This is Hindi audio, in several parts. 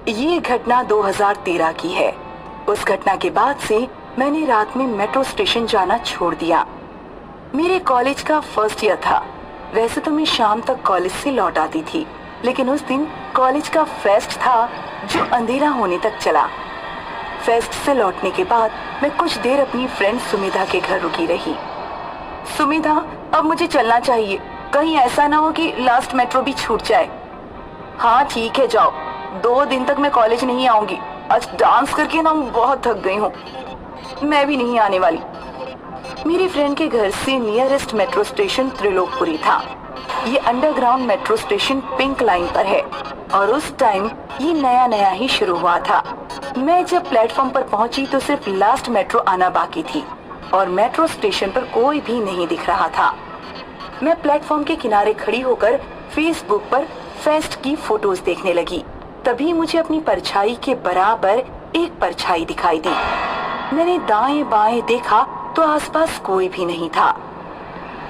ये घटना 2013 की है। उस घटना के बाद से मैंने रात में मेट्रो स्टेशन जाना छोड़ दिया। मेरे कॉलेज का फर्स्ट ईयर था। वैसे तो मैं शाम तक कॉलेज से लौट आती थी, लेकिन उस दिन कॉलेज का फेस्ट था जो अंधेरा होने तक चला। फेस्ट से लौटने के बाद मैं कुछ देर अपनी फ्रेंड सुमिधा के घर रुकी रही। सुमिधा, अब मुझे चलना चाहिए, कहीं ऐसा ना हो कि लास्ट मेट्रो भी छूट जाए। हाँ ठीक है, जाओ। 2 दिन तक मैं कॉलेज नहीं आऊंगी। आज डांस करके ना बहुत थक गई हूँ। मैं भी नहीं आने वाली। मेरी फ्रेंड के घर से नियरेस्ट मेट्रो स्टेशन त्रिलोकपुरी था। ये underground metro station pink line पर है और उस टाइम ये नया नया ही शुरू हुआ था। मैं जब प्लेटफॉर्म पर पहुंची तो सिर्फ लास्ट मेट्रो आना बाकी थी और मेट्रो स्टेशन पर कोई भी नहीं दिख रहा था। मैं प्लेटफॉर्म के किनारे खड़ी होकर फेसबुक पर फेस्ट की फोटोज देखने लगी। तभी मुझे अपनी परछाई के बराबर एक परछाई दिखाई दी। मैंने दाएं बाएं देखा तो आसपास कोई भी नहीं था।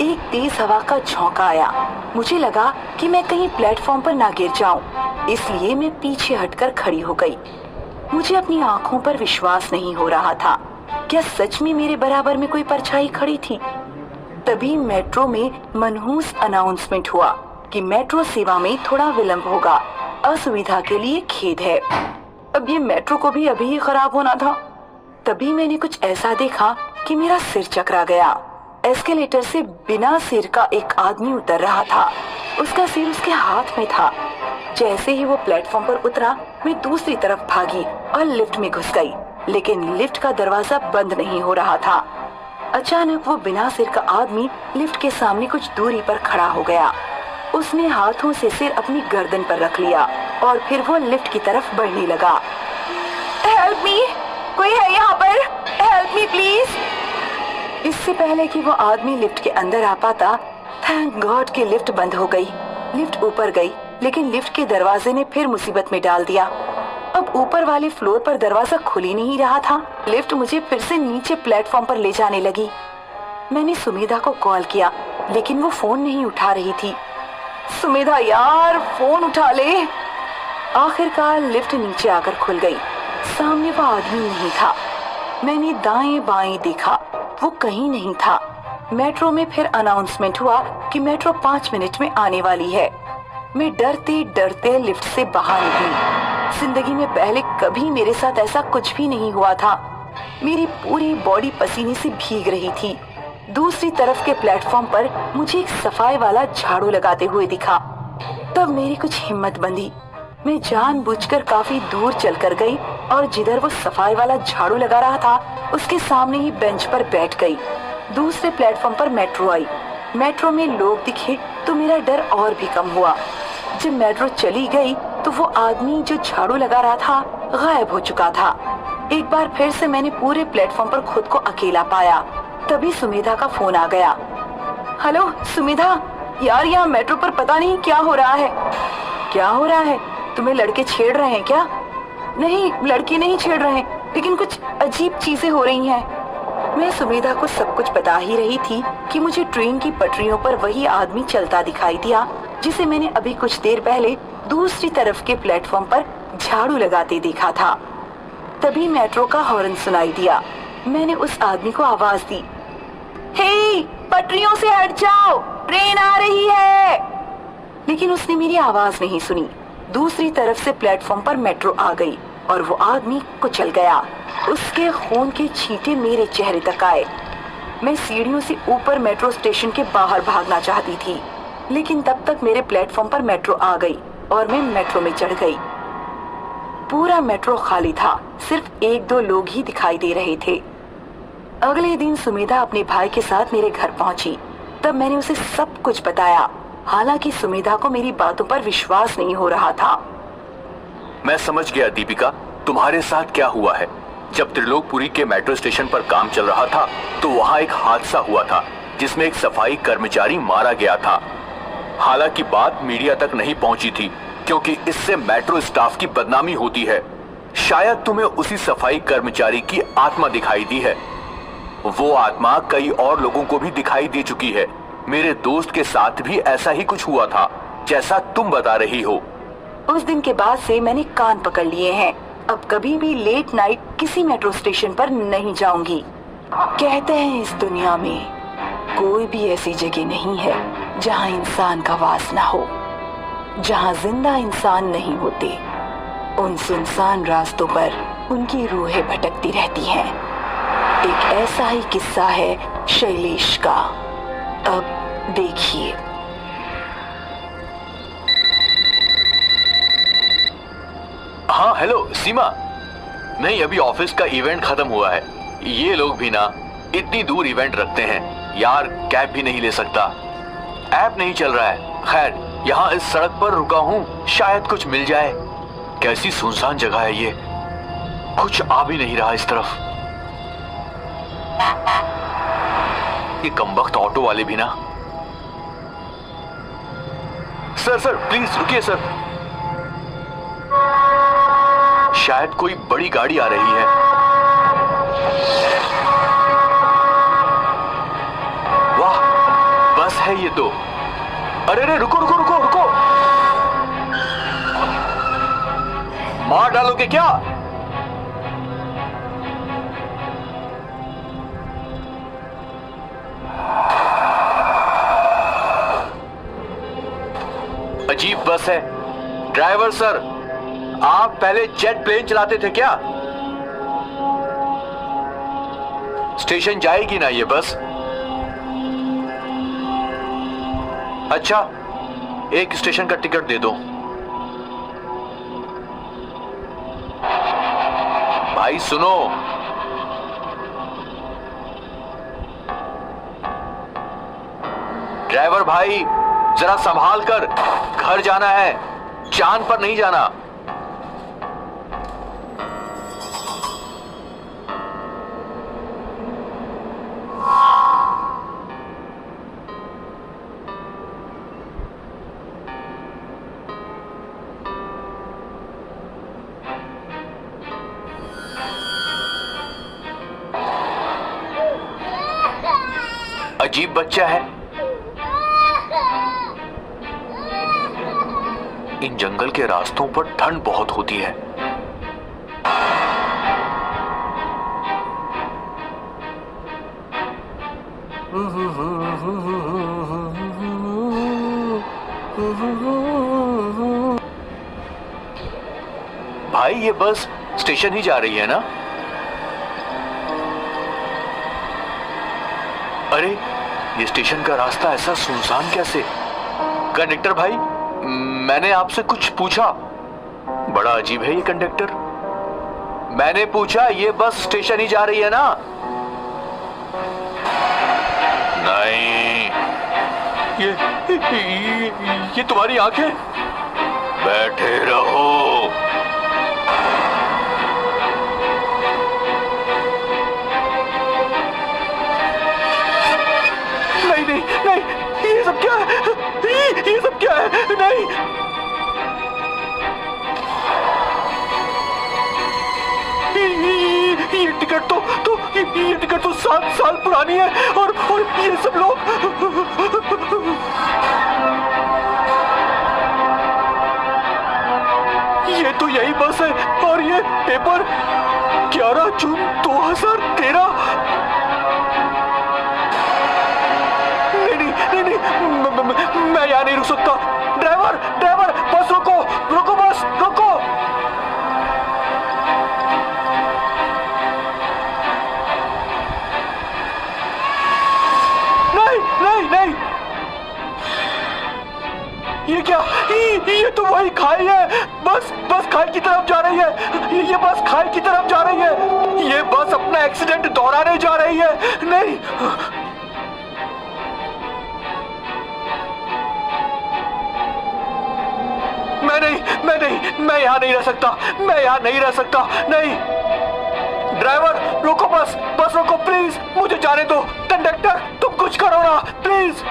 एक तेज हवा का झोंका आया। मुझे लगा कि मैं कहीं प्लेटफॉर्म पर ना गिर जाऊं, इसलिए मैं पीछे हटकर खड़ी हो गई। मुझे अपनी आंखों पर विश्वास नहीं हो रहा था। क्या सच में मेरे बराबर में कोई परछाई खड़ी थी? तभी मेट्रो में मनहूस अनाउंसमेंट हुआ कि मेट्रो सेवा में थोड़ा विलंब होगा। असुविधा के लिए खेद है। अब ये मेट्रो को भी अभी ही खराब होना था। तभी मैंने कुछ ऐसा देखा कि मेरा सिर चकरा गया। एस्केलेटर से बिना सिर का एक आदमी उतर रहा था। उसका सिर उसके हाथ में था। जैसे ही वो प्लेटफॉर्म पर उतरा, मैं दूसरी तरफ भागी और लिफ्ट में घुस गई, लेकिन लिफ्ट का दरवाजा बंद नहीं हो रहा था। अचानक वो बिना सिर का आदमी लिफ्ट के सामने कुछ दूरी पर खड़ा हो गया। उसने हाथों से सिर अपनी गर्दन पर रख लिया और फिर वो लिफ्ट की तरफ बढ़ने लगा। हेल्प मी, कोई है यहाँ पर? Help me please. इससे पहले कि वो आदमी लिफ्ट के अंदर आ पाता, थैंक गॉड कि लिफ्ट बंद हो गई। लिफ्ट ऊपर गई, लेकिन लिफ्ट के दरवाजे ने फिर मुसीबत में डाल दिया। अब ऊपर वाले फ्लोर पर दरवाजा खुल ही नहीं रहा था। लिफ्ट मुझे फिर से नीचे प्लेटफॉर्म पर ले जाने लगी। मैंने सुमिधा को कॉल किया, लेकिन वो फोन नहीं उठा रही थी। सुमिधा यार, फोन उठा ले। आखिरकार लिफ्ट नीचे आकर खुल गई। सामने वो आदमी नहीं था। मैंने दाएं बाएं देखा, वो कहीं नहीं था। मेट्रो में फिर अनाउंसमेंट हुआ कि मेट्रो 5 मिनट में आने वाली है। मैं डरते डरते लिफ्ट से बाहर निकली। जिंदगी में पहले कभी मेरे साथ ऐसा कुछ भी नहीं हुआ था। मेरी पूरी बॉडी पसीने से भीग रही थी। दूसरी तरफ के प्लेटफॉर्म पर मुझे एक सफाई वाला झाड़ू लगाते हुए दिखा। तब मेरी कुछ हिम्मत बंधी। मैं जानबूझकर काफी दूर चलकर गई और जिधर वो सफाई वाला झाड़ू लगा रहा था, उसके सामने ही बेंच पर बैठ गई। दूसरे प्लेटफॉर्म पर मेट्रो आई। मेट्रो में लोग दिखे तो मेरा डर और भी कम हुआ। जब मेट्रो चली गई तो वो आदमी जो झाड़ू लगा रहा था गायब हो चुका था। एक बार फिर से मैंने पूरे प्लेटफॉर्म पर खुद को अकेला पाया। तभी सुमिधा का फोन आ गया। हेलो सुमिधा, यार यहाँ मेट्रो पर पता नहीं क्या हो रहा है। क्या हो रहा है? तुम्हें लड़के छेड़ रहे हैं क्या? नहीं, लड़के नहीं छेड़ रहे, लेकिन कुछ अजीब चीजें हो रही हैं। मैं सुमिधा को सब कुछ बता ही रही थी कि मुझे ट्रेन की पटरियों पर वही आदमी चलता दिखाई दिया जिसे मैंने अभी कुछ देर पहले दूसरी तरफ के प्लेटफॉर्म पर झाड़ू लगाते देखा था। तभी मेट्रो का हॉर्न सुनाई दिया। मैंने उस आदमी को आवाज दी, हे, पटरियों से हट जाओ, ट्रेन आ रही है। लेकिन उसने मेरी आवाज नहीं सुनी। दूसरी तरफ से प्लेटफॉर्म पर मेट्रो आ गई और वो आदमी कुचल गया। उसके खून के छींटे मेरे चेहरे तक आए। मैं सीढ़ियों से ऊपर मेट्रो स्टेशन के बाहर भागना चाहती थी, लेकिन तब तक मेरे प्लेटफॉर्म पर मेट्रो आ गई और मैं मेट्रो में चढ़ गई। पूरा मेट्रो खाली था, सिर्फ 1-2 लोग ही दिखाई दे रहे थे। अगले दिन सुमिधा अपने भाई के साथ मेरे घर पहुंची। तब मैंने उसे सब कुछ बताया। हालांकि सुमिधा को मेरी बातों पर विश्वास नहीं हो रहा था। मैं समझ गया दीपिका, तुम्हारे साथ क्या हुआ है। जब त्रिलोकपुरी के मेट्रो स्टेशन पर काम चल रहा था तो वहाँ एक हादसा हुआ था जिसमें एक सफाई कर्मचारी मारा गया था। हालांकि बात मीडिया तक नहीं पहुंची थी क्योंकि इससे मेट्रो स्टाफ की बदनामी होती है। शायद तुम्हें उसी सफाई कर्मचारी की आत्मा दिखाई दी है। वो आत्मा कई और लोगों को भी दिखाई दे चुकी है। मेरे दोस्त के साथ भी ऐसा ही कुछ हुआ था जैसा तुम बता रही हो। उस दिन के बाद से मैंने कान पकड़ लिए हैं। अब कभी भी लेट नाइट किसी मेट्रो स्टेशन पर नहीं जाऊंगी। कहते हैं इस दुनिया में कोई भी ऐसी जगह नहीं है जहां इंसान का वास ना हो, जहां जिंदा इंसान नहीं होते। उन सुनसान रास्तों पर उनकी रूहें भटकती रहती हैं। एक ऐसा ही किस्सा है शैलेश का। अब देखिए। हाँ हेलो सीमा। नहीं, अभी ऑफिस का इवेंट खत्म हुआ है। ये लोग भी ना इतनी दूर इवेंट रखते हैं यार, कैब भी नहीं ले सकता, ऐप नहीं चल रहा है। खैर, यहाँ इस सड़क पर रुका हूँ, शायद कुछ मिल जाए। कैसी सुनसान जगह है ये, कुछ आ भी नहीं रहा इस तरफ। ये कमबख्त ऑटो वाले भी ना। सर प्लीज रुकिए सर, शायद कोई बड़ी गाड़ी आ रही है। वाह, बस है ये तो। अरे रुको रुको रुको रुको, मार डालोगे क्या? अजीब बस है। ड्राइवर सर, आप पहले जेट प्लेन चलाते थे क्या? स्टेशन जाएगी ना ये बस? अच्छा, एक स्टेशन का टिकट दे दो। भाई सुनो, ड्राइवर भाई जरा संभाल कर, घर जाना है, चांद पर नहीं जाना। अजीब बच्चा है। इन जंगल के रास्तों पर ठंड बहुत होती है। भाई ये बस स्टेशन ही जा रही है ना? अरे ये स्टेशन का रास्ता ऐसा सुनसान कैसे? कंडक्टर भाई, मैंने आपसे कुछ पूछा। बड़ा अजीब है ये कंडक्टर। मैंने पूछा ये बस स्टेशन ही जा रही है ना? नहीं, ये तुम्हारी आंखें। बैठे रहो। नहीं, ये सब क्या है? ये सब क्या है? नहीं, ये टिकट तो 7 साल पुरानी है और ये सब लोग। ये तो यही बस है और ये पेपर 11 जून 2013। मैं यहाँ नहीं रुक सकता। ड्राइवर बस रोको बस रोको। नहीं, ये क्या? ये तो वही खाई है। बस खाई की तरफ जा रही है। ये बस खाई की तरफ जा रही है। ये बस अपना एक्सीडेंट दोहराने जा रही है। नहीं, मैं यहाँ नहीं रह सकता। नहीं, ड्राइवर रोको, बस रोको प्लीज, मुझे जाने दो। कंडक्टर तुम कुछ करो ना प्लीज।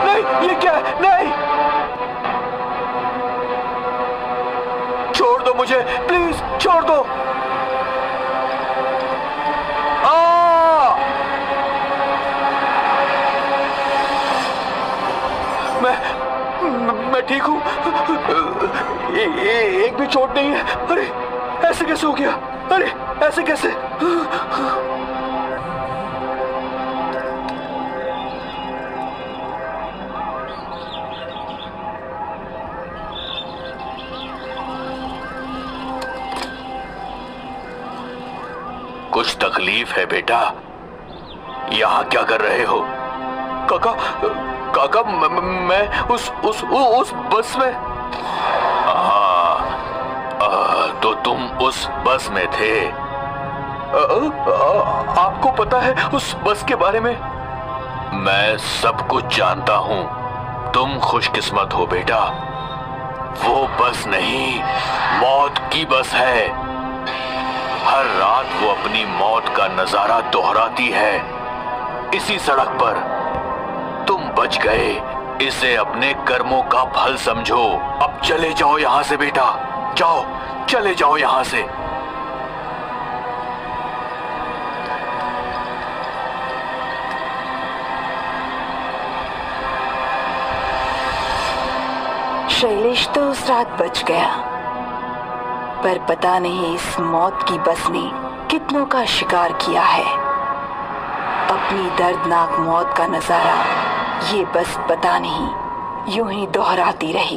नहीं, ये क्या है? नहीं, मुझे, प्लीज छोड़ दो। मैं ठीक हूँ, एक भी चोट नहीं है। अरे ऐसे कैसे हो गया? अरे ऐसे कैसे? कुछ तकलीफ है बेटा? यहाँ क्या कर रहे हो? काका, काका, मैं उस बस में। तो तुम उस बस में थे? आपको पता है उस बस के बारे में? मैं सब कुछ जानता हूँ। तुम खुशकिस्मत हो बेटा। वो बस नहीं, मौत की बस है। हर रात वो अपनी मौत का नजारा दोहराती है इसी सड़क पर। तुम बच गए, इसे अपने कर्मों का फल समझो। अब चले जाओ यहां से बेटा, जाओ, चले जाओ यहां से। शैलेश तो उस रात बच गया, पर पता नहीं इस मौत की बस ने कितनों का शिकार किया है। अपनी दर्दनाक मौत का नजारा ये बस पता नहीं यूं ही दोहराती रही।